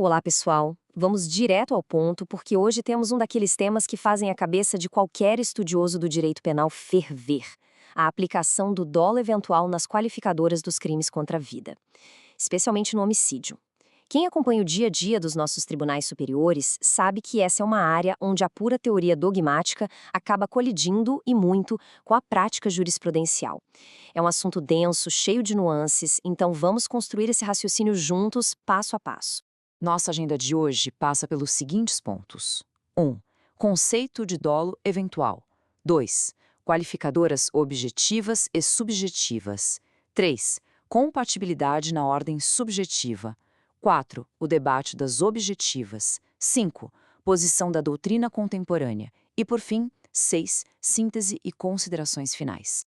Olá, pessoal! Vamos direto ao ponto, porque hoje temos um daqueles temas que fazem a cabeça de qualquer estudioso do direito penal ferver: a aplicação do dolo eventual nas qualificadoras dos crimes contra a vida, especialmente no homicídio. Quem acompanha o dia a dia dos nossos tribunais superiores sabe que essa é uma área onde a pura teoria dogmática acaba colidindo e muito com a prática jurisprudencial. É um assunto denso, cheio de nuances, então vamos construir esse raciocínio juntos, passo a passo. Nossa agenda de hoje passa pelos seguintes pontos: 1. Conceito de dolo eventual. 2. Qualificadoras objetivas e subjetivas. 3. Compatibilidade na ordem subjetiva. 4. O debate das objetivas. 5. Posição da doutrina contemporânea. E, por fim, 6. Síntese e considerações finais.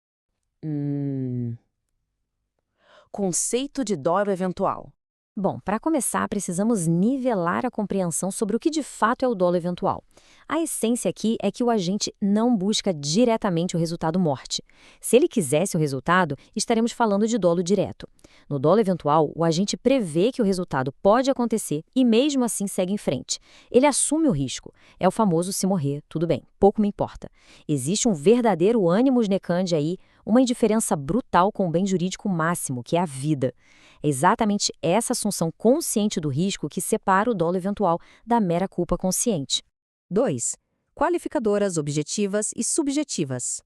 Conceito de dolo eventual. Bom, para começar, precisamos nivelar a compreensão sobre o que de fato é o dolo eventual. A essência aqui é que o agente não busca diretamente o resultado morte. Se ele quisesse o resultado, estaremos falando de dolo direto. No dolo eventual, o agente prevê que o resultado pode acontecer e mesmo assim segue em frente. Ele assume o risco. É o famoso se morrer, tudo bem, pouco me importa. Existe um verdadeiro animus necandi aí, uma indiferença brutal com o bem jurídico máximo, que é a vida. É exatamente essa assunção consciente do risco que separa o dolo eventual da mera culpa consciente. 2. Qualificadoras objetivas e subjetivas.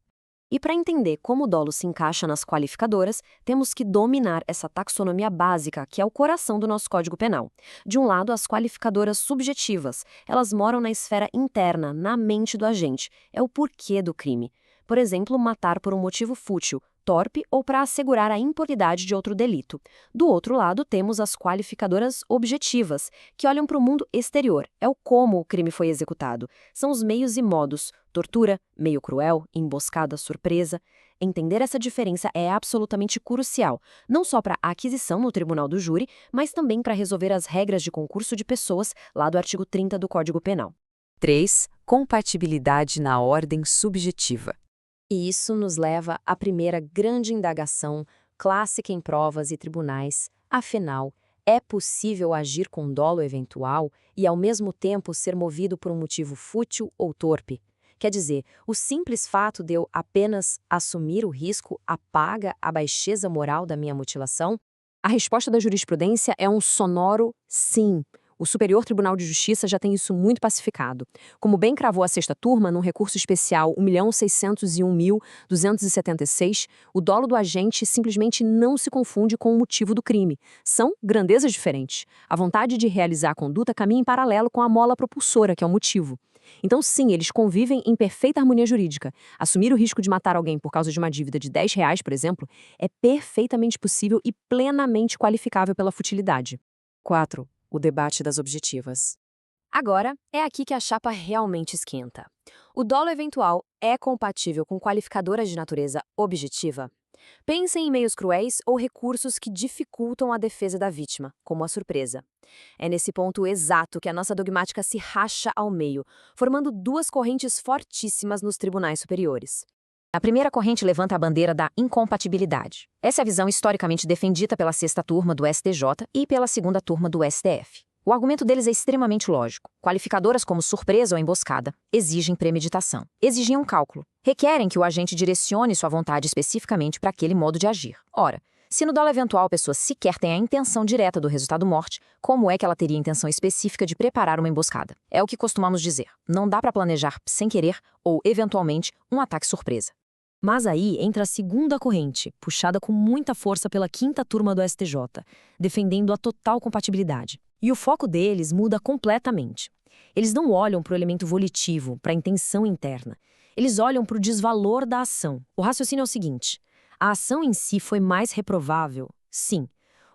E para entender como o dolo se encaixa nas qualificadoras, temos que dominar essa taxonomia básica, que é o coração do nosso Código Penal. De um lado, as qualificadoras subjetivas. Elas moram na esfera interna, na mente do agente. É o porquê do crime. Por exemplo, matar por um motivo fútil, torpe ou para assegurar a impunidade de outro delito. Do outro lado, temos as qualificadoras objetivas, que olham para o mundo exterior. É o como o crime foi executado. São os meios e modos: tortura, meio cruel, emboscada, surpresa. Entender essa diferença é absolutamente crucial, não só para a aquisição no tribunal do júri, mas também para resolver as regras de concurso de pessoas, lá do artigo 30 do Código Penal. 3. Compatibilidade na ordem subjetiva. E isso nos leva à primeira grande indagação, clássica em provas e tribunais. Afinal, é possível agir com dolo eventual e, ao mesmo tempo, ser movido por um motivo fútil ou torpe? Quer dizer, o simples fato de eu apenas assumir o risco apaga a baixeza moral da minha mutilação? A resposta da jurisprudência é um sonoro sim. O Superior Tribunal de Justiça já tem isso muito pacificado. Como bem cravou a sexta turma, num recurso especial 1.601.276, o dolo do agente simplesmente não se confunde com o motivo do crime. São grandezas diferentes. A vontade de realizar a conduta caminha em paralelo com a mola propulsora, que é o motivo. Então, sim, eles convivem em perfeita harmonia jurídica. Assumir o risco de matar alguém por causa de uma dívida de R$ 10, por exemplo, é perfeitamente possível e plenamente qualificável pela futilidade. 4. O debate das objetivas. Agora, é aqui que a chapa realmente esquenta. O dolo eventual é compatível com qualificadoras de natureza objetiva? Pensem em meios cruéis ou recursos que dificultam a defesa da vítima, como a surpresa. É nesse ponto exato que a nossa dogmática se racha ao meio, formando duas correntes fortíssimas nos tribunais superiores. A primeira corrente levanta a bandeira da incompatibilidade. Essa é a visão historicamente defendida pela sexta turma do STJ e pela segunda turma do STF. O argumento deles é extremamente lógico. Qualificadoras como surpresa ou emboscada exigem premeditação, exigem um cálculo, requerem que o agente direcione sua vontade especificamente para aquele modo de agir. Ora, se no dolo eventual a pessoa sequer tem a intenção direta do resultado morte, como é que ela teria a intenção específica de preparar uma emboscada? É o que costumamos dizer. Não dá para planejar sem querer ou, eventualmente, um ataque surpresa. Mas aí entra a segunda corrente, puxada com muita força pela quinta turma do STJ, defendendo a total compatibilidade. E o foco deles muda completamente. Eles não olham para o elemento volitivo, para a intenção interna. Eles olham para o desvalor da ação. O raciocínio é o seguinte: a ação em si foi mais reprovável? Sim.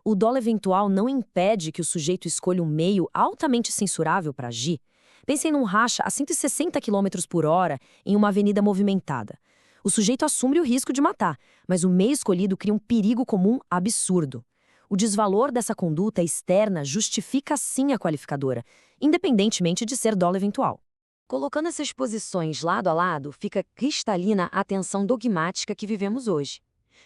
O dolo eventual não impede que o sujeito escolha um meio altamente censurável para agir. Pensem num racha a 160 km por hora em uma avenida movimentada. O sujeito assume o risco de matar, mas o meio escolhido cria um perigo comum absurdo. O desvalor dessa conduta externa justifica sim a qualificadora, independentemente de ser dolo eventual. Colocando essas posições lado a lado, fica cristalina a tensão dogmática que vivemos hoje.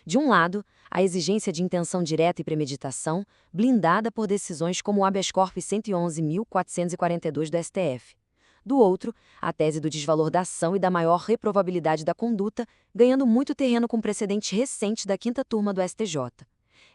De um lado, a exigência de intenção direta e premeditação, blindada por decisões como o habeas corpus 111.442 do STF. Do outro, a tese do desvalor da ação e da maior reprovabilidade da conduta, ganhando muito terreno com precedente recente da 5ª turma do STJ.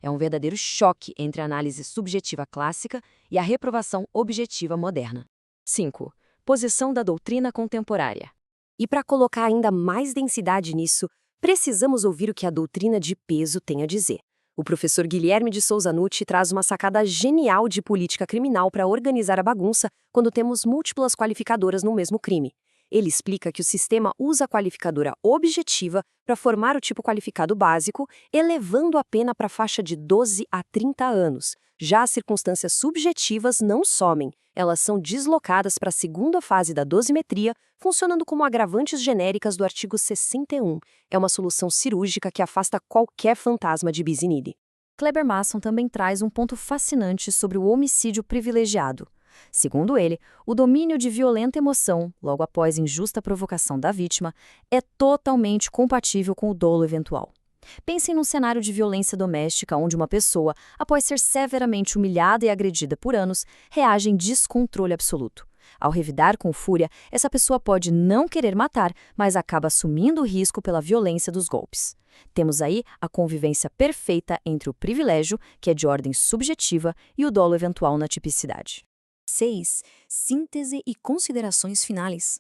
É um verdadeiro choque entre a análise subjetiva clássica e a reprovação objetiva moderna. 5. Posição da doutrina contemporânea. E para colocar ainda mais densidade nisso, precisamos ouvir o que a doutrina de peso tem a dizer. O professor Guilherme de Souza Nucci traz uma sacada genial de política criminal para organizar a bagunça quando temos múltiplas qualificadoras no mesmo crime. Ele explica que o sistema usa a qualificadora objetiva para formar o tipo qualificado básico, elevando a pena para a faixa de 12 a 30 anos. Já as circunstâncias subjetivas não somem, elas são deslocadas para a segunda fase da dosimetria, funcionando como agravantes genéricas do artigo 61. É uma solução cirúrgica que afasta qualquer fantasma de bis in idem. Kleber Masson também traz um ponto fascinante sobre o homicídio privilegiado. Segundo ele, o domínio de violenta emoção, logo após injusta provocação da vítima, é totalmente compatível com o dolo eventual. Pensem num cenário de violência doméstica onde uma pessoa, após ser severamente humilhada e agredida por anos, reage em descontrole absoluto. Ao revidar com fúria, essa pessoa pode não querer matar, mas acaba assumindo o risco pela violência dos golpes. Temos aí a convivência perfeita entre o privilégio, que é de ordem subjetiva, e o dolo eventual na tipicidade. 6. Síntese e considerações finais.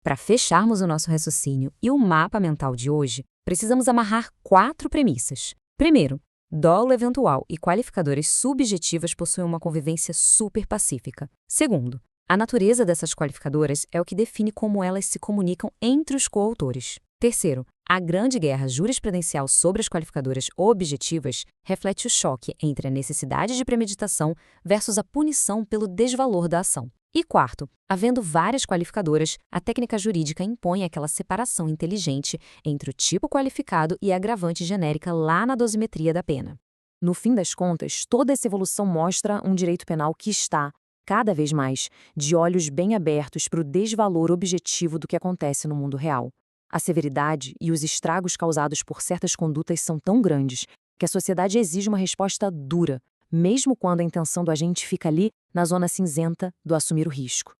Para fecharmos o nosso raciocínio e o mapa mental de hoje, precisamos amarrar 4 premissas. Primeiro, dolo eventual e qualificadoras subjetivas possuem uma convivência super pacífica. Segundo, a natureza dessas qualificadoras é o que define como elas se comunicam entre os coautores. Terceiro, a grande guerra jurisprudencial sobre as qualificadoras objetivas reflete o choque entre a necessidade de premeditação versus a punição pelo desvalor da ação. E quarto, havendo várias qualificadoras, a técnica jurídica impõe aquela separação inteligente entre o tipo qualificado e a agravante genérica lá na dosimetria da pena. No fim das contas, toda essa evolução mostra um direito penal que está, cada vez mais, de olhos bem abertos para o desvalor objetivo do que acontece no mundo real. A severidade e os estragos causados por certas condutas são tão grandes que a sociedade exige uma resposta dura, mesmo quando a intenção do agente fica ali na zona cinzenta do assumir o risco.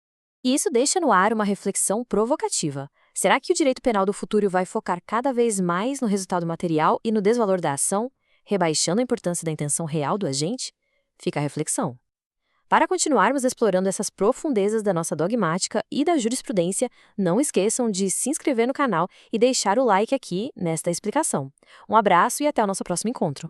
E isso deixa no ar uma reflexão provocativa. Será que o direito penal do futuro vai focar cada vez mais no resultado material e no desvalor da ação, rebaixando a importância da intenção real do agente? Fica a reflexão. Para continuarmos explorando essas profundezas da nossa dogmática e da jurisprudência, não esqueçam de se inscrever no canal e deixar o like aqui nesta explicação. Um abraço e até o nosso próximo encontro.